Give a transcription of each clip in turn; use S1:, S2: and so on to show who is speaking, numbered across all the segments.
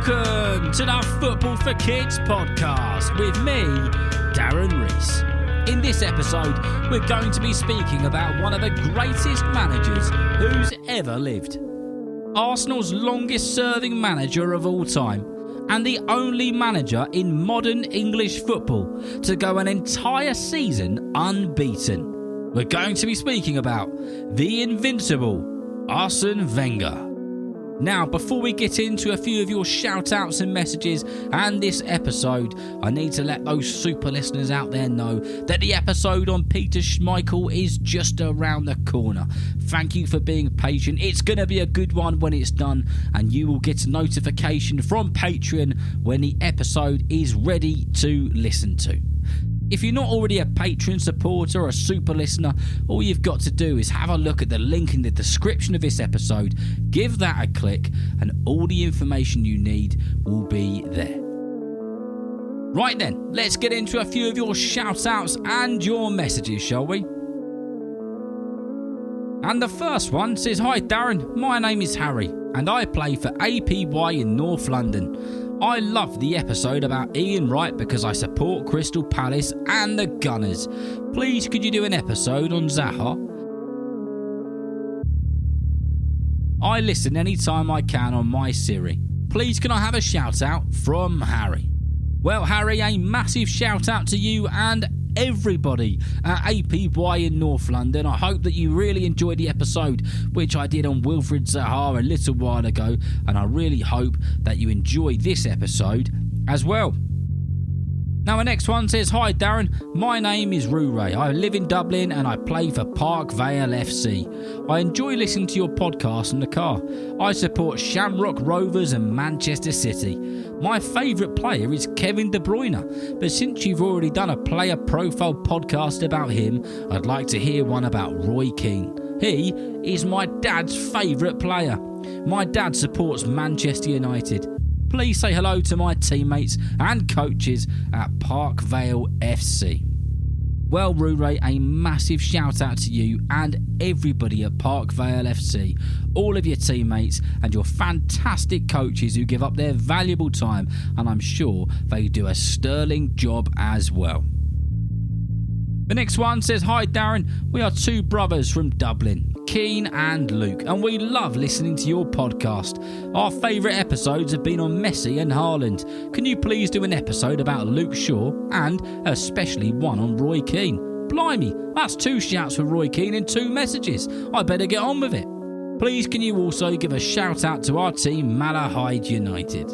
S1: Welcome to the Football for Kids podcast with me, Darren Rees. In this episode, we're going to be speaking about one of the greatest managers who's ever lived. Arsenal's longest serving manager of all time, and the only manager in modern English football to go an entire season unbeaten. We're going to be speaking about the invincible Arsene Wenger. Now, before we get into a few of your shout-outs and messages and this episode, I need to let those super listeners out there know that the episode on Peter Schmeichel is just around the corner. Thank you for being patient. It's going to be a good one when it's done, and you will get a notification from Patreon when the episode is ready to listen to. If you're not already a Patreon supporter or a super listener, all you've got to do is have a look at the link in the description of this episode, give that a click, and all the information you need will be there. Right then, let's get into a few of your shout-outs and your messages, shall we? And the first one says, "Hi Darren, my name is Harry and I play for APY in North London. I love the episode about Ian Wright because I support Crystal Palace and the Gunners. Please could you do an episode on Zaha? I listen anytime I can on my Siri. Please can I have a shout out from Harry?" Well, Harry, a massive shout out to you and everybody at APY in North London. I hope that you really enjoyed the episode which I did on Wilfried Zaha a little while ago, and I really hope that you enjoy this episode as well. Now the next one says, "Hi Darren, my name is Ray. I live in Dublin and I play for Park Vale FC. I enjoy listening to your podcast in the car. I support Shamrock Rovers and Manchester City. My favourite player is Kevin De Bruyne, but since you've already done a player profile podcast about him, I'd like to hear one about Roy Keane. He is my dad's favourite player. My dad supports Manchester United. Please say hello to my teammates and coaches at Park Vale FC." Well, Ray, a massive shout out to you and everybody at Park Vale FC, all of your teammates and your fantastic coaches who give up their valuable time, and I'm sure they do a sterling job as well. The next one says, "Hi Darren, we are two brothers from Dublin, Keane and Luke, and we love listening to your podcast. Our favourite episodes have been on Messi and Haaland. Can you please do an episode about Luke Shaw and especially one on Roy Keane? Blimey, that's 2 shouts for Roy Keane and 2 messages. I better get on with it. Please can you also give a shout out to our team Malahide United."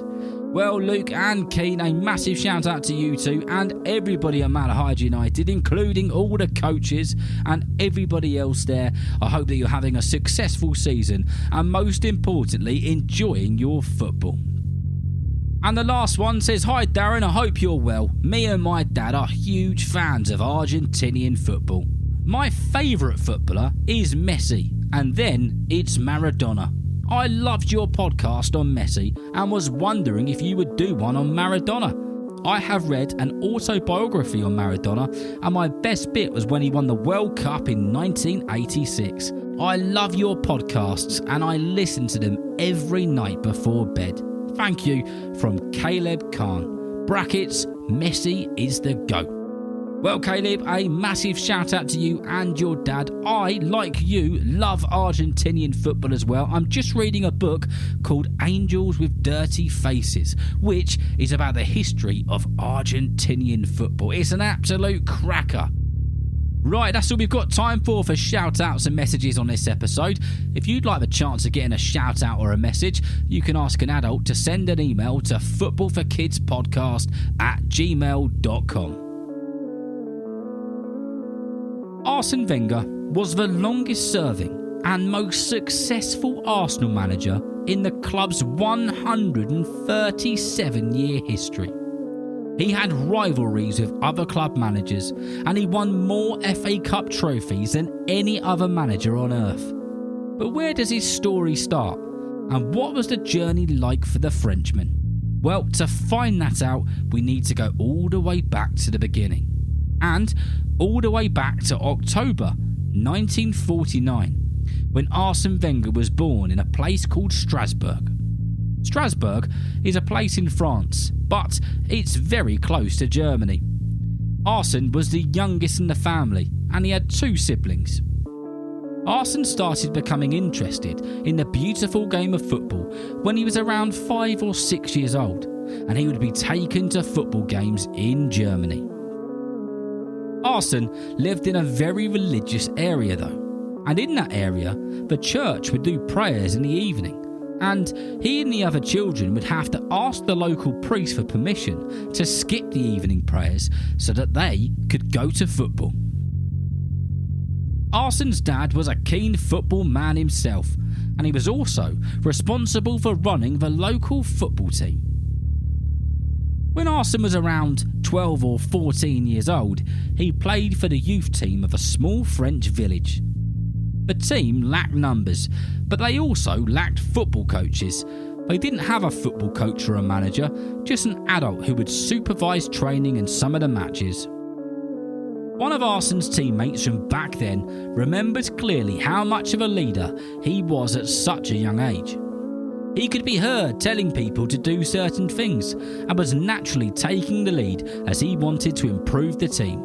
S1: Well, Luke and Keane, a massive shout out to you two and everybody at Malahide United, including all the coaches and everybody else there. I hope that you're having a successful season and most importantly, enjoying your football. And the last one says, "Hi Darren, I hope you're well. Me and my dad are huge fans of Argentinian football. My favourite footballer is Messi, and then it's Maradona. I loved your podcast on Messi and was wondering if you would do one on Maradona. I have read an autobiography on Maradona and my best bit was when he won the World Cup in 1986. I love your podcasts and I listen to them every night before bed. Thank you, from Caleb Khan. Brackets, Messi is the GOAT." Well, Caleb, a massive shout out to you and your dad. I, like you, love Argentinian football as well. I'm just reading a book called Angels with Dirty Faces, which is about the history of Argentinian football. It's an absolute cracker. Right, that's all we've got time for shout outs and messages on this episode. If you'd like the chance of getting a shout out or a message, you can ask an adult to send an email to footballforkidspodcast@gmail.com. Arsene Wenger was the longest serving and most successful Arsenal manager in the club's 137-year history. He had rivalries with other club managers and he won more FA Cup trophies than any other manager on earth. But where does his story start? And what was the journey like for the Frenchman? Well, to find that out, we need to go all the way back to the beginning. And all the way back to October 1949, when Arsene Wenger was born in a place called Strasbourg. Strasbourg is a place in France, but it's very close to Germany. Arsene was the youngest in the family, and he had 2 siblings. Arsene started becoming interested in the beautiful game of football when he was around 5 or 6 years old, and he would be taken to football games in Germany. Arsene lived in a very religious area though, and in that area the church would do prayers in the evening, and he and the other children would have to ask the local priest for permission to skip the evening prayers so that they could go to football. Arsene's dad was a keen football man himself, and he was also responsible for running the local football team. When Arsene was around 12 or 14 years old, he played for the youth team of a small French village. The team lacked numbers, but they also lacked football coaches. They didn't have a football coach or a manager, just an adult who would supervise training and some of the matches. One of Arsene's teammates from back then remembered clearly how much of a leader he was at such a young age. He could be heard telling people to do certain things and was naturally taking the lead as he wanted to improve the team.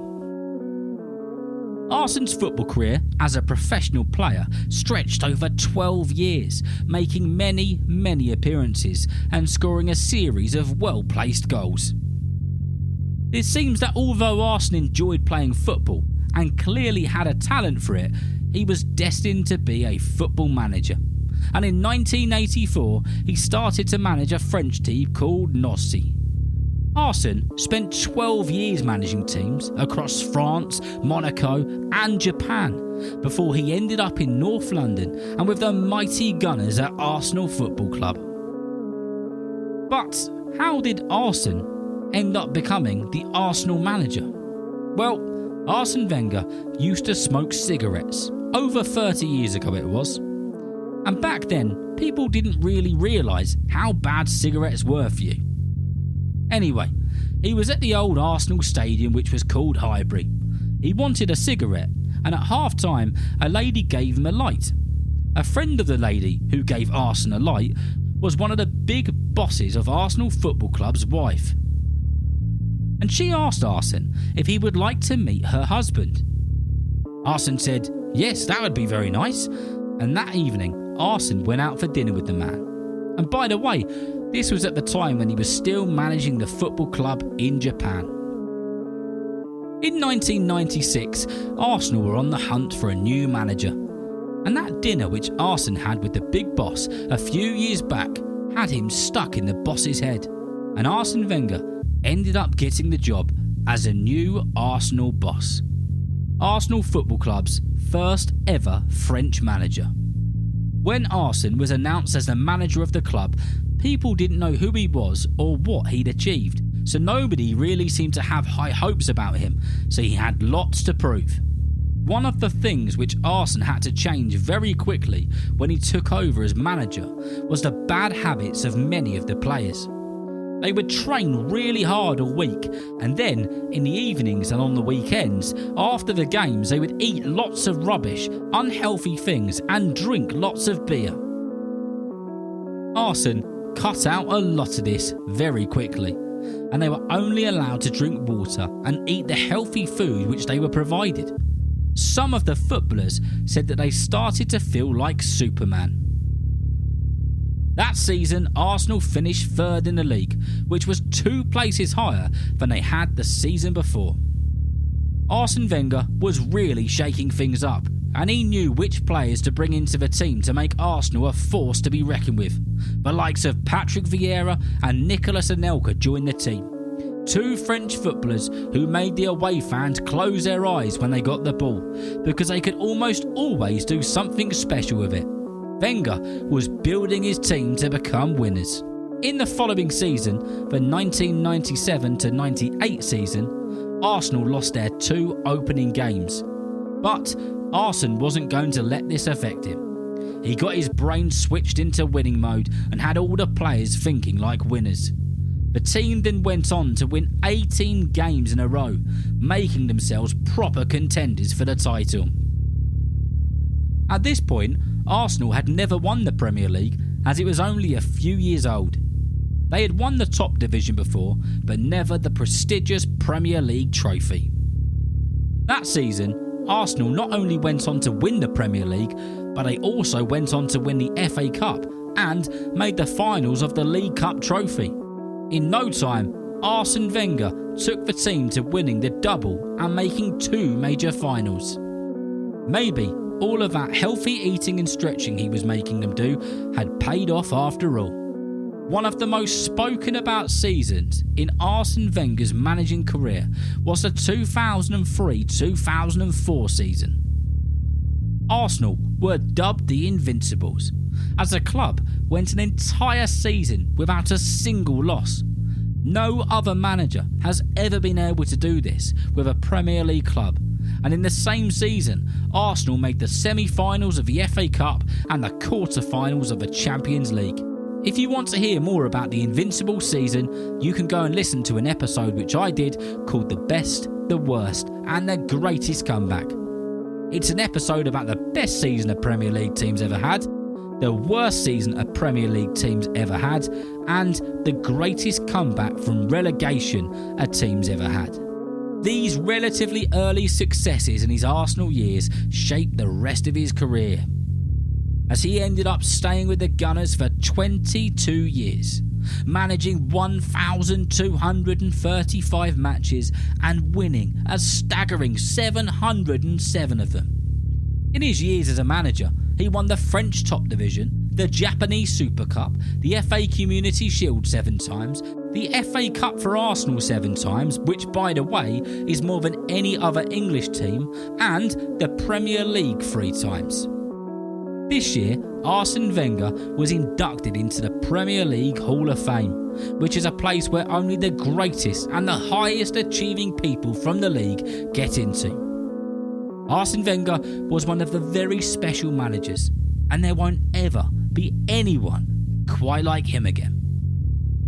S1: Arsene's football career as a professional player stretched over 12 years, making many appearances and scoring a series of well-placed goals. It seems that although Arsene enjoyed playing football and clearly had a talent for it, he was destined to be a football manager. And in 1984, he started to manage a French team called Nancy. Arsene spent 12 years managing teams across France, Monaco and Japan before he ended up in North London and with the mighty Gunners at Arsenal Football Club. But how did Arsene end up becoming the Arsenal manager? Well, Arsene Wenger used to smoke cigarettes. Over 30 years ago it was. And back then, people didn't really realise how bad cigarettes were for you. Anyway, he was at the old Arsenal stadium, which was called Highbury. He wanted a cigarette, and at half time, a lady gave him a light. A friend of the lady who gave Arsene a light was one of the big bosses of Arsenal Football Club's wife. And she asked Arsene if he would like to meet her husband. Arsene said, yes, that would be very nice. And that evening, Arsene went out for dinner with the man. And by the way, this was at the time when he was still managing the football club in Japan. In 1996, Arsenal were on the hunt for a new manager. And that dinner which Arsene had with the big boss a few years back had him stuck in the boss's head. And Arsene Wenger ended up getting the job as a new Arsenal boss. Arsenal Football Club's first ever French manager. When Arsene was announced as the manager of the club, people didn't know who he was or what he'd achieved, so nobody really seemed to have high hopes about him, so he had lots to prove. One of the things which Arsene had to change very quickly when he took over as manager was the bad habits of many of the players. They would train really hard all week, and then in the evenings and on the weekends, after the games, they would eat lots of rubbish, unhealthy things, and drink lots of beer. Arsene cut out a lot of this very quickly, and they were only allowed to drink water and eat the healthy food which they were provided. Some of the footballers said that they started to feel like Superman. That season, Arsenal finished third in the league, which was 2 places higher than they had the season before. Arsene Wenger was really shaking things up, and he knew which players to bring into the team to make Arsenal a force to be reckoned with. The likes of Patrick Vieira and Nicolas Anelka joined the team. 2 French footballers who made the away fans close their eyes when they got the ball, because they could almost always do something special with it. Wenger was building his team to become winners. In the following season, the 1997-98 season, Arsenal lost their 2 opening games. But Arsene wasn't going to let this affect him. He got his brain switched into winning mode and had all the players thinking like winners. The team then went on to win 18 games in a row, making themselves proper contenders for the title. At this point, Arsenal had never won the Premier League as it was only a few years old. They had won the top division before, but never the prestigious Premier League trophy. That season, Arsenal not only went on to win the Premier League, but they also went on to win the FA Cup and made the finals of the League Cup trophy. In no time, Arsene Wenger took the team to winning the double and making 2 major finals. Maybe all of that healthy eating and stretching he was making them do had paid off after all. One of the most spoken about seasons in Arsene Wenger's managing career was the 2003-2004 season. Arsenal were dubbed the Invincibles, as the club went an entire season without a single loss. No other manager has ever been able to do this with a Premier League club, and in the same season, Arsenal made the semi-finals of the FA Cup and the quarter-finals of the Champions League. If you want to hear more about the Invincible season, you can go and listen to an episode which I did called The Best, the Worst and the Greatest Comeback. It's an episode about the best season a Premier League team's ever had, the worst season a Premier League team's ever had, and the greatest comeback from relegation a team's ever had. These relatively early successes in his Arsenal years shaped the rest of his career, as he ended up staying with the Gunners for 22 years, managing 1,235 matches and winning a staggering 707 of them. In his years as a manager, he won the French top division, the Japanese Super Cup, the FA Community Shield 7 times, the FA Cup for Arsenal 7 times, which by the way is more than any other English team, and the Premier League 3 times. This year, Arsene Wenger was inducted into the Premier League Hall of Fame, which is a place where only the greatest and the highest achieving people from the league get into. Arsene Wenger was one of the very special managers, and there won't ever be anyone quite like him again.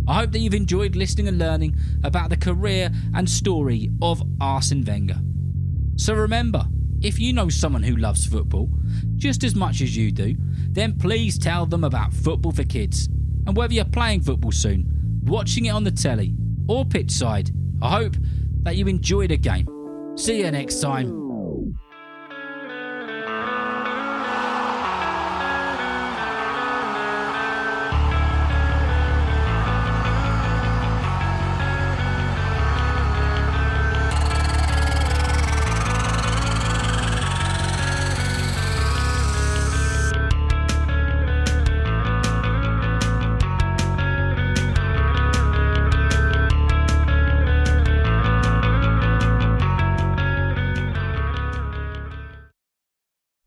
S1: I hope that you've enjoyed listening and learning about the career and story of Arsene Wenger. So remember, if you know someone who loves football just as much as you do, then please tell them about Football for Kids. And whether you're playing football soon, watching it on the telly, or pitch side, I hope that you enjoy the game. See you next time.